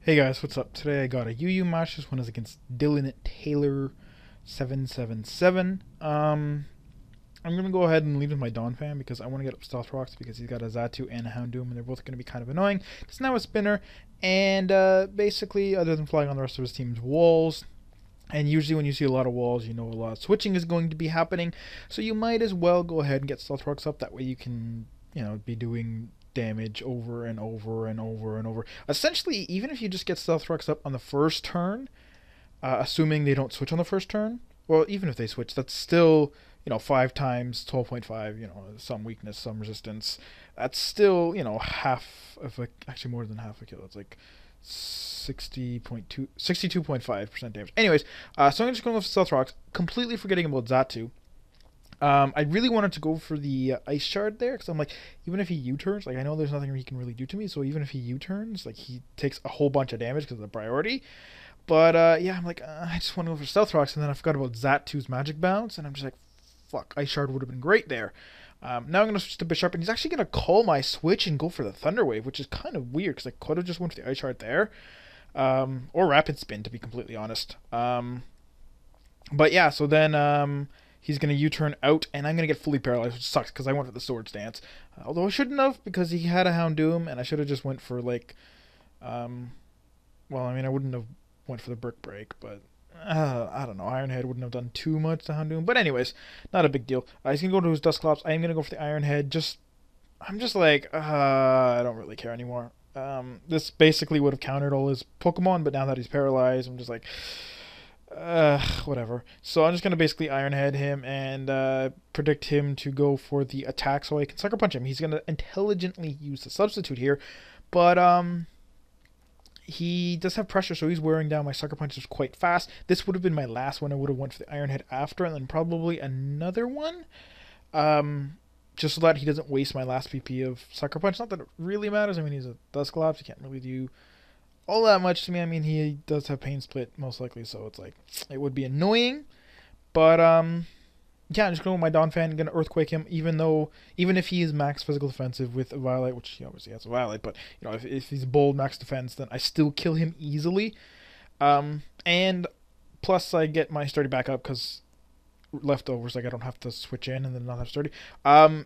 Hey guys, what's up? Today I got a UU match. This one is against Dylan Taylor 777. I'm gonna go ahead and lead with my Dawn fan because I want to get up Stealth Rocks because he's got a Zatu and a Houndoom and they're both gonna be kind of annoying. He's now a spinner, and basically, other than flying on the rest of his team's walls, and usually when you see a lot of walls, you know a lot of switching is going to be happening. So you might as well go ahead and get Stealth Rocks up. That way you can, be doing damage over and over and over and over. Essentially, even if you just get Stealth Rocks up on the first turn, assuming they don't switch on the first turn, well, even if they switch, that's still, 5 times 12.5, some weakness, some resistance. That's still, half of a, actually more than half a kill. It's like 62.5% damage. Anyways, so I'm just going with Stealth Rocks, completely forgetting about Zatu. I really wanted to go for the Ice Shard there because I'm like, even if he U-turns, like I know there's nothing he can really do to me, so even if he U-turns, like he takes a whole bunch of damage because of the priority. But yeah, I'm like, I just want to go for Stealth Rocks, and then I forgot about Zatu's Magic Bounce, and I'm just like, fuck, Ice Shard would have been great there. Now I'm going to switch to Bishop, and he's actually going to call my switch and go for the Thunder Wave, which is kind of weird because I could have just went for the Ice Shard there. Or Rapid Spin, to be completely honest. But yeah, so then he's going to U-turn out, and I'm going to get fully paralyzed, which sucks because I went for the Swords Dance. Although I shouldn't have because he had a Houndoom, and I should have just went for, like, well, I mean, I wouldn't have went for the Brick Break, but I don't know. Ironhead wouldn't have done too much to Houndoom. But anyways, not a big deal. He's going to go to his Dusclops. I am going to go for the Ironhead. I'm just like, I don't really care anymore. This basically would have countered all his Pokemon, but now that he's paralyzed, I'm just like, whatever. So I'm just gonna basically Ironhead him and predict him to go for the attack so I can Sucker Punch him. He's gonna intelligently use the substitute here, but he does have pressure, so he's wearing down my Sucker Punches quite fast. This would have been my last one. I would have went for the Ironhead after, and then probably another one. Just so that he doesn't waste my last PP of Sucker Punch. Not that it really matters. I mean, he's a Dusclops. He can't really do all that much to me. I mean, he does have Pain Split, most likely, so it's like, it would be annoying. But, yeah, I'm just going with my Dawn fan, going to Earthquake him, even if he is max physical defensive with a Violet, which he obviously has a Violet, but, if he's bold max defense, then I still kill him easily. And plus I get my Sturdy back up because leftovers, like I don't have to switch in and then not have Sturdy.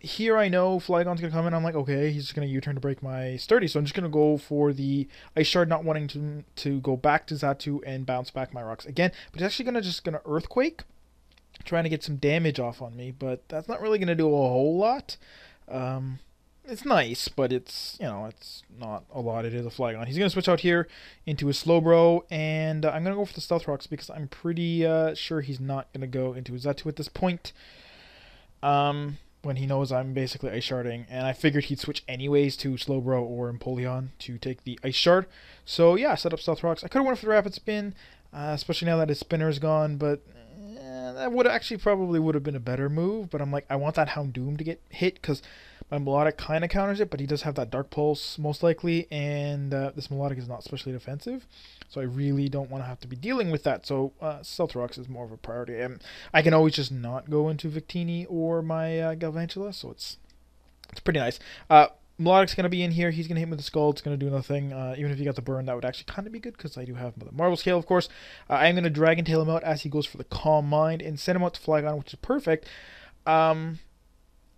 Here I know Flygon's gonna come in. I'm like, okay, he's just gonna U-turn to break my Sturdy, so I'm just gonna go for the Ice Shard, not wanting to go back to Zatu and bounce back my rocks again. But he's actually gonna Earthquake, trying to get some damage off on me, but that's not really gonna do a whole lot. It's nice, but it's not a lot. It is a Flygon. He's gonna switch out here into his Slowbro, and I'm gonna go for the Stealth Rocks because I'm pretty sure he's not gonna go into his Zatu at this point. When he knows I'm basically Ice Sharding, and I figured he'd switch anyways to Slowbro or Empoleon to take the Ice Shard. So yeah, set up Stealth Rocks. I could have went for the Rapid Spin, especially now that his spinner's gone, but that would actually probably would have been a better move. But I'm like, I want that Houndoom to get hit because my Melodic kind of counters it, but he does have that Dark Pulse most likely, and this Melodic is not especially defensive, so I really don't want to have to be dealing with that. So Stealth Rocks is more of a priority. I can always just not go into Victini or my Galvantula, so it's pretty nice. Melodic's going to be in here. He's going to hit me with the Skull. It's going to do nothing. Even if he got the burn, that would actually kind of be good because I do have the Marble Scale, of course. I'm going to Dragon Tail him out as he goes for the Calm Mind and send him out to Flygon, which is perfect.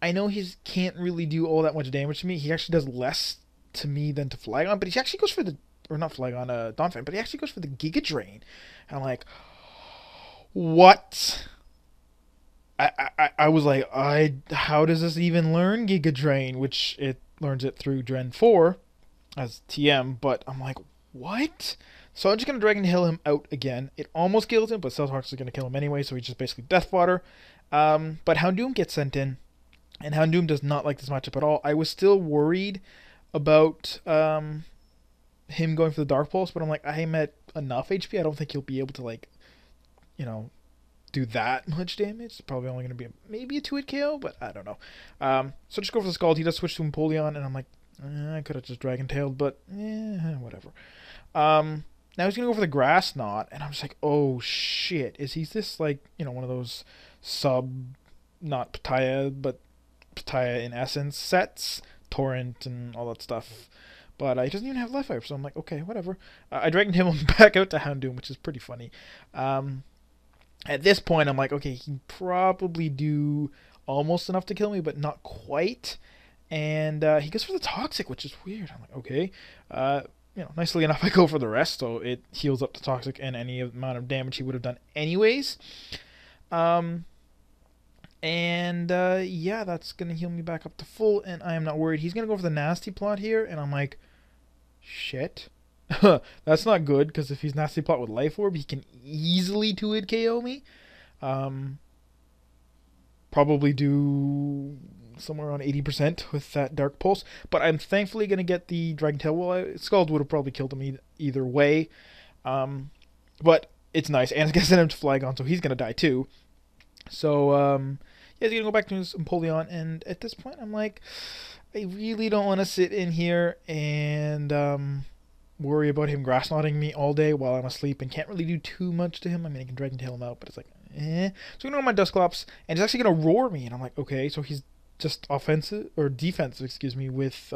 I know he can't really do all that much damage to me. He actually does less to me than to Flygon, but he actually goes for the, or not Flygon, Donphan, but he actually goes for the Giga Drain. And I'm like, what? I was like, how does this even learn Giga Drain? Which it learns it through Dren 4 as TM, but I'm like, what? So I'm just going to Dragon Tail him out again. It almost kills him, but Stealth Rocks is going to kill him anyway, so he's just basically Death Fodder. But Houndoom gets sent in, and Houndoom does not like this matchup at all. I was still worried about him going for the Dark Pulse, but I'm like, I'm at enough HP. I don't think he'll be able to, like, do that much damage. It's probably only going to be maybe a 2-hit KO, but I don't know. So just go for the Scald. He does switch to Empoleon, and I'm like, I could have just Dragon Tailed, but whatever. Now he's going to go for the Grass Knot, and I'm just like, oh shit. Is he this, like, one of those not Pataya, but Pataya in Essence sets? Torrent and all that stuff. but he doesn't even have Life Orb, so I'm like, okay, whatever. I dragged him back out to Houndoom, which is pretty funny. At this point, I'm like, okay, he can probably do almost enough to kill me, but not quite. And he goes for the Toxic, which is weird. I'm like, okay. Nicely enough, I go for the rest, so it heals up the Toxic and any amount of damage he would have done anyways. Yeah, that's going to heal me back up to full, and I am not worried. He's going to go for the Nasty Plot here, and I'm like, shit. That's not good, because if he's Nasty Plot with Life Orb, he can easily 2-hit KO me. Probably do somewhere around 80% with that Dark Pulse, but I'm thankfully going to get the Dragon Tail. Well, Scald would have probably killed him either way, but it's nice, and it's going to send him to Flygon, so he's going to die too. So, yeah, he's going to go back to his Empoleon, and at this point, I'm like, I really don't want to sit in here and worry about him grass knotting me all day while I'm asleep and can't really do too much to him. I mean, I can Dragon Tail him out, but it's like, eh. So I'm going to go my Dusclops, and he's actually going to roar me, and I'm like, okay, so he's just defensive, excuse me, with,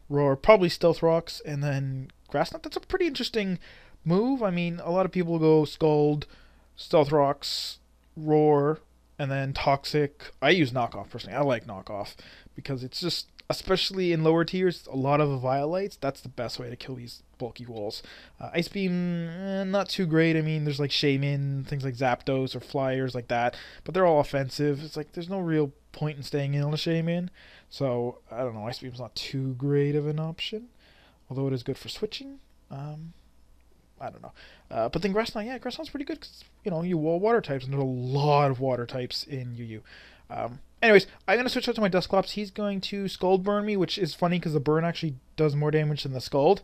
roar, probably Stealth Rocks, and then Grass Knot. That's a pretty interesting move. I mean, a lot of people go Scald, Stealth Rocks, Roar, and then Toxic. I use Knockoff personally. I like Knockoff because it's just, especially in lower tiers, a lot of Violites. That's the best way to kill these bulky walls. Ice Beam, not too great. I mean, there's like Shaman, things like Zapdos or Flyers like that, but they're all offensive. It's like there's no real point in staying in on a Shaman. So, I don't know, Ice Beam's not too great of an option, although it is good for switching. I don't know. But then Grass Knot, yeah, Grass Knot's pretty good because, you wall water types, and there's a lot of water types in UU. Anyways, I'm going to switch out to my Dusclops. He's going to Scald Burn me, which is funny because the Burn actually does more damage than the Scald.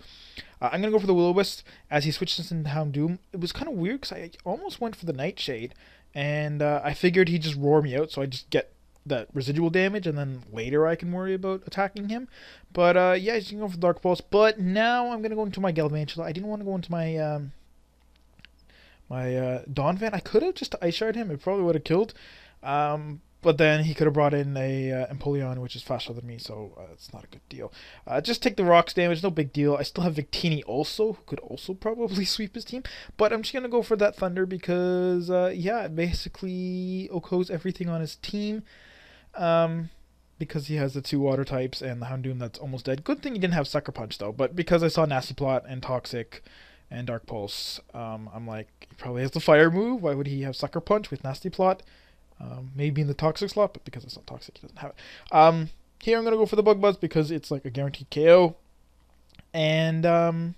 I'm going to go for the Will-O-Wisp as he switches into Houndoom. It was kind of weird because I almost went for the Nightshade, and I figured he'd just roar me out, so I just get that residual damage, and then later I can worry about attacking him. But yeah, he's going to go for Dark Pulse. But now I'm going to go into my Galvantula. I didn't want to go into my Donphan. I could have just Ice Shard him. It probably would have killed. But then he could have brought in a Empoleon, which is faster than me, so it's not a good deal. Just take the rocks damage, no big deal. I still have Victini also, who could also probably sweep his team. But I'm just going to go for that Thunder because, yeah, it basically OHKOs everything on his team. Because he has the 2 water types and the Houndoom that's almost dead. Good thing he didn't have Sucker Punch, though. But because I saw Nasty Plot and Toxic and Dark Pulse, I'm like, he probably has the Fire move. Why would he have Sucker Punch with Nasty Plot? Maybe in the Toxic slot, but because it's not Toxic, he doesn't have it. Here I'm going to go for the Bug Buzz because it's like a guaranteed KO. And,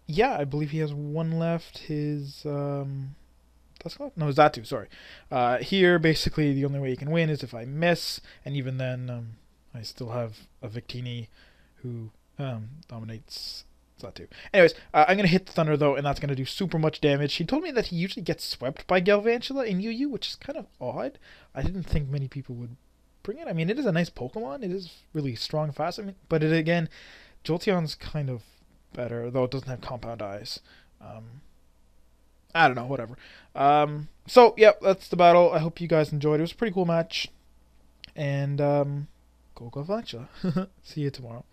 yeah, I believe he has 1 left. His, Dusclops? No, Zatu, sorry. Here, basically, the only way you can win is if I miss, and even then, I still have a Victini who dominates Zatu. Anyways, I'm going to hit the Thunder, though, and that's going to do super much damage. He told me that he usually gets swept by Galvantula in UU, which is kind of odd. I didn't think many people would bring it. I mean, it is a nice Pokemon. It is really strong and fast. I mean, but again, Jolteon's kind of better, though it doesn't have Compound Eyes. I don't know, whatever. So, yeah, that's the battle. I hope you guys enjoyed. It was a pretty cool match. And, go Galvantula. See you tomorrow.